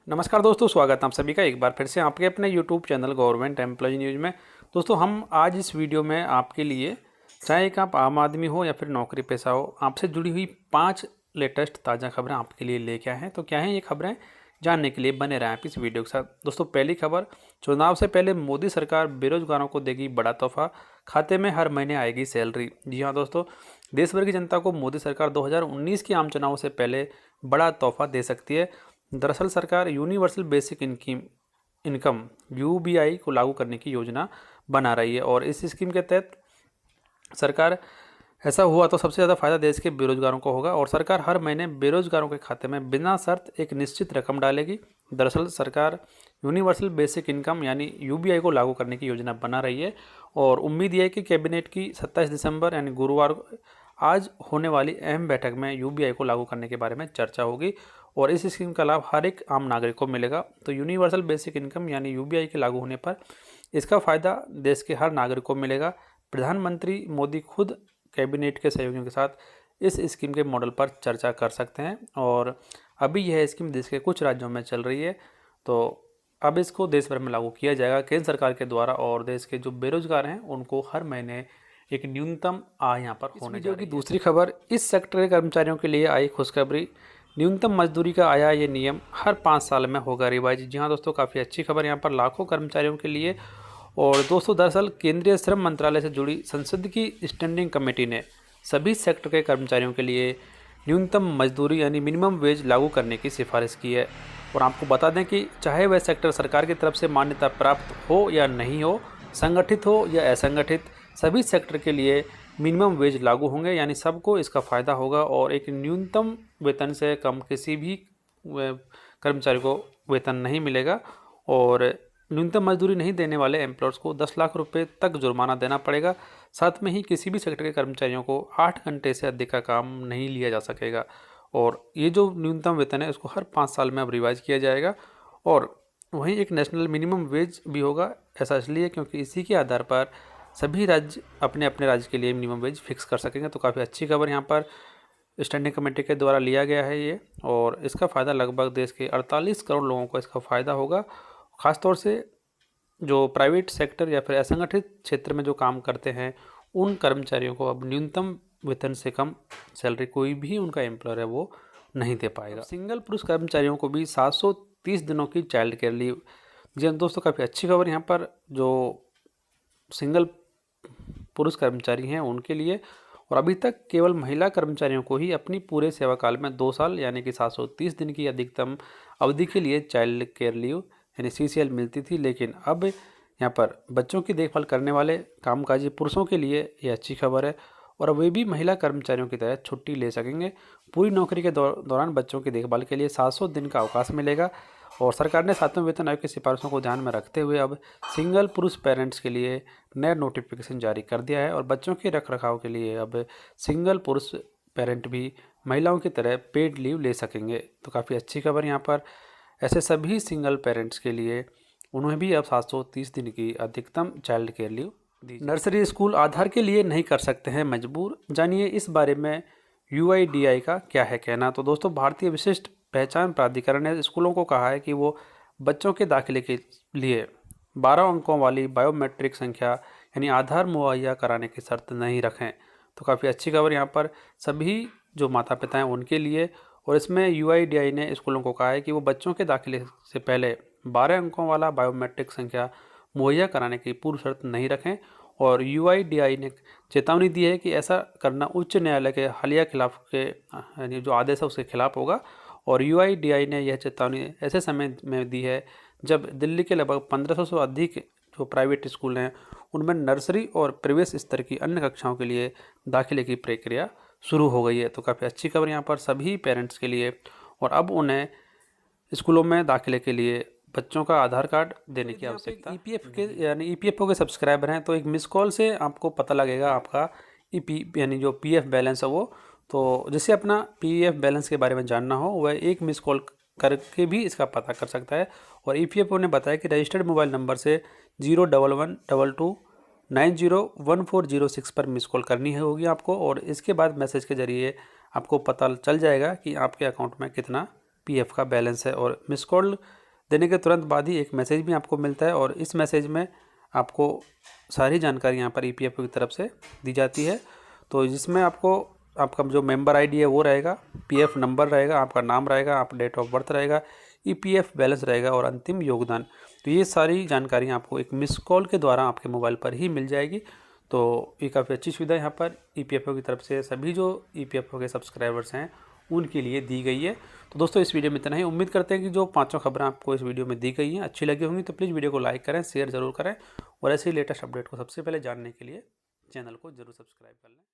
नमस्कार दोस्तों, स्वागत है आप सभी का एक बार फिर से आपके अपने YouTube channel government employ news में। दोस्तों, हम आज इस वीडियो में आपके लिए, चाहे एक आप आम आदमी हो या फिर नौकरी पेशा हो, आपसे जुड़ी हुई 5 लेटेस्ट ताज़ा खबरें आपके लिए लेके आए हैं। तो क्या हैं ये खबरें, जानने के लिए बने रहें आप इस वीडियो के साथ। दोस्तों, पहली खबर, चुनाव से पहले मोदी सरकार बेरोजगारों को देगी बड़ा तोहफा, खाते में हर महीने आएगी सैलरी। जी हाँ दोस्तों, देश भर की जनता को मोदी सरकार 2019 के आम चुनाव से पहले बड़ा तोहफा दे सकती है। दरअसल सरकार यूनिवर्सल बेसिक इनकम यूबीआई को लागू करने की योजना बना रही है और इस स्कीम के तहत सरकार, ऐसा हुआ तो सबसे ज़्यादा फायदा देश के बेरोजगारों को होगा और सरकार हर महीने बेरोजगारों के खाते में बिना शर्त एक निश्चित रकम डालेगी। दरअसल सरकार यूनिवर्सल बेसिक इनकम यानी यूबीआई को लागू करने की योजना बना रही है और उम्मीद है कि कैबिनेट की 27 दिसंबर यानी गुरुवार आज होने वाली अहम बैठक में यूबीआई को लागू करने के बारे में चर्चा होगी और इस स्कीम का लाभ हर एक आम नागरिक को मिलेगा। तो यूनिवर्सल बेसिक इनकम यानी यूबीआई के लागू होने पर इसका फ़ायदा देश के हर नागरिक को मिलेगा। प्रधानमंत्री मोदी खुद कैबिनेट के सहयोगियों के साथ इस स्कीम के मॉडल पर चर्चा कर सकते हैं और अभी यह स्कीम देश के कुछ राज्यों में चल रही है, तो अब इसको देश भर में लागू किया जाएगा केंद्र सरकार के द्वारा और देश के जो बेरोजगार हैं उनको हर महीने एक न्यूनतम आय यहाँ पर होने जा रही है। दूसरी खबर, इस सेक्टर के कर्मचारियों के लिए आई खुशखबरी, न्यूनतम मजदूरी का आया ये नियम हर 5 साल में होगा रिवाइज। जी हाँ दोस्तों, काफ़ी अच्छी खबर यहाँ पर लाखों कर्मचारियों के लिए। और दोस्तों, दरअसल केंद्रीय श्रम मंत्रालय से जुड़ी संसद की स्टैंडिंग कमेटी ने सभी सेक्टर के कर्मचारियों के लिए न्यूनतम मजदूरी यानी मिनिमम वेज लागू करने की सिफारिश की है। और आपको बता दें कि चाहे वह सेक्टर सरकार की तरफ से मान्यता प्राप्त हो या नहीं हो, संगठित हो या असंगठित, सभी सेक्टर के लिए मिनिमम वेज लागू होंगे यानी सबको इसका फ़ायदा होगा और एक न्यूनतम वेतन से कम किसी भी कर्मचारी को वेतन नहीं मिलेगा और न्यूनतम मजदूरी नहीं देने वाले एम्प्लॉयर्स को 10 लाख रुपए तक जुर्माना देना पड़ेगा। साथ में ही किसी भी सेक्टर के कर्मचारियों को 8 घंटे से अधिक का काम नहीं लिया जा सकेगा और ये जो न्यूनतम वेतन है इसको हर 5 साल में अब रिवाइज किया जाएगा। और वहीं एक नेशनल मिनिमम वेज भी होगा, ऐसा इसलिए क्योंकि इसी के आधार पर सभी राज्य अपने अपने राज्य के लिए मिनिमम वेज फिक्स कर सकेंगे। तो काफ़ी अच्छी खबर यहाँ पर स्टैंडिंग कमेटी के द्वारा लिया गया है ये और इसका फ़ायदा लगभग देश के 48 करोड़ लोगों को इसका फ़ायदा होगा। ख़ासतौर से जो प्राइवेट सेक्टर या फिर असंगठित क्षेत्र में जो काम करते हैं उन कर्मचारियों को अब न्यूनतम वेतन से कम सैलरी कोई भी उनका एम्प्लॉयर है वो नहीं दे पाएगा। सिंगल पुरुष कर्मचारियों को भी 730 दिनों की चाइल्ड केयर लीव। जी दोस्तों, काफ़ी अच्छी खबर यहाँ पर जो सिंगल पुरुष कर्मचारी हैं उनके लिए। और अभी तक केवल महिला कर्मचारियों को ही अपनी पूरे सेवा काल में 2 साल यानी कि 730 दिन की अधिकतम अवधि के लिए चाइल्ड केयर लीव यानी सीसीएल मिलती थी, लेकिन अब यहाँ पर बच्चों की देखभाल करने वाले कामकाजी पुरुषों के लिए ये अच्छी खबर है और वे भी महिला कर्मचारियों की तरह छुट्टी ले सकेंगे। पूरी नौकरी के दौरान बच्चों की देखभाल के लिए 700 दिन का अवकाश मिलेगा और सरकार ने 7वें वेतन आयोग की सिफारिशों को ध्यान में रखते हुए अब सिंगल पुरुष पेरेंट्स के लिए नया नोटिफिकेशन जारी कर दिया है और बच्चों के रखरखाव के लिए अब सिंगल पुरुष पेरेंट भी महिलाओं की तरह पेड लीव ले सकेंगे। तो काफ़ी अच्छी खबर यहाँ पर, ऐसे सभी सिंगल पेरेंट्स के लिए उन्हें भी अब 730 दिन की अधिकतम चाइल्ड केयर लीव दी। नर्सरी स्कूल आधार के लिए नहीं कर सकते हैं मजबूर, जानिए इस बारे में यूआईडीआई का क्या है कहना। तो दोस्तों, भारतीय विशिष्ट पहचान प्राधिकरण ने स्कूलों को कहा है कि वो बच्चों के दाखिले के लिए 12 अंकों वाली बायोमेट्रिक संख्या यानी आधार मुहैया कराने की शर्त नहीं रखें। तो काफ़ी अच्छी खबर यहाँ पर सभी जो माता पिता हैं उनके लिए। और इसमें यूआईडीआई ने स्कूलों को कहा है कि वो बच्चों के दाखिले से पहले 12 अंकों वाला बायोमेट्रिक संख्या मुहैया कराने की पूर्व शर्त नहीं रखें और यूआईडीआई ने चेतावनी दी है कि ऐसा करना उच्च न्यायालय के हालिया खिलाफ के यानी जो आदेश है उसके खिलाफ होगा। और यूआईडीआई ने यह चेतावनी ऐसे समय में दी है जब दिल्ली के लगभग 1500 से अधिक जो प्राइवेट स्कूल हैं उनमें नर्सरी और प्रवेश स्तर की अन्य कक्षाओं के लिए दाखिले की प्रक्रिया शुरू हो गई है। तो काफ़ी अच्छी खबर यहाँ पर सभी पेरेंट्स के लिए और अब उन्हें स्कूलों में दाखिले के लिए बच्चों का आधार कार्ड देने की आवश्यकता। ईपीएफ के यानी ईपीएफओ के सब्सक्राइबर हैं तो एक मिस कॉल से आपको पता लगेगा आपका ईपी यानी जो पीएफ बैलेंस है वो। तो जिसे अपना पीएफ बैलेंस के बारे में जानना हो वह एक मिस कॉल करके भी इसका पता कर सकता है। और ईपीएफओ ने बताया कि रजिस्टर्ड मोबाइल नंबर से 01122901406 पर मिस कॉल करनी होगी आपको और इसके बाद मैसेज के जरिए आपको पता चल जाएगा कि आपके अकाउंट में कितना पीएफ का बैलेंस है। और मिस कॉल देने के तुरंत बाद ही एक मैसेज भी आपको मिलता है और इस मैसेज में आपको सारी जानकारी यहाँ पर ईपीएफओ की तरफ से दी जाती है। तो जिसमें आपको आपका जो मेंबर आईडी है वो रहेगा, पीएफ नंबर रहेगा, आपका नाम रहेगा, आप डेट ऑफ बर्थ रहेगा, ईपीएफ बैलेंस रहेगा और अंतिम योगदान। तो ये सारी जानकारी आपको एक मिस कॉल के द्वारा आपके मोबाइल पर ही मिल जाएगी। तो ये काफ़ी अच्छी सुविधा यहाँ पर ईपीएफओ की तरफ से सभी जो ईपीएफओ के सब्सक्राइबर्स हैं उनके लिए दी गई है। तो दोस्तों इस वीडियो में इतना ही। उम्मीद करते हैं कि जो पांचों खबरें आपको इस वीडियो में दी गई हैं अच्छी लगी होंगी। तो प्लीज़ वीडियो को लाइक करें, शेयर ज़रूर करें और ऐसे ही लेटेस्ट अपडेट को सबसे पहले जानने के लिए चैनल को जरूर सब्सक्राइब कर लें।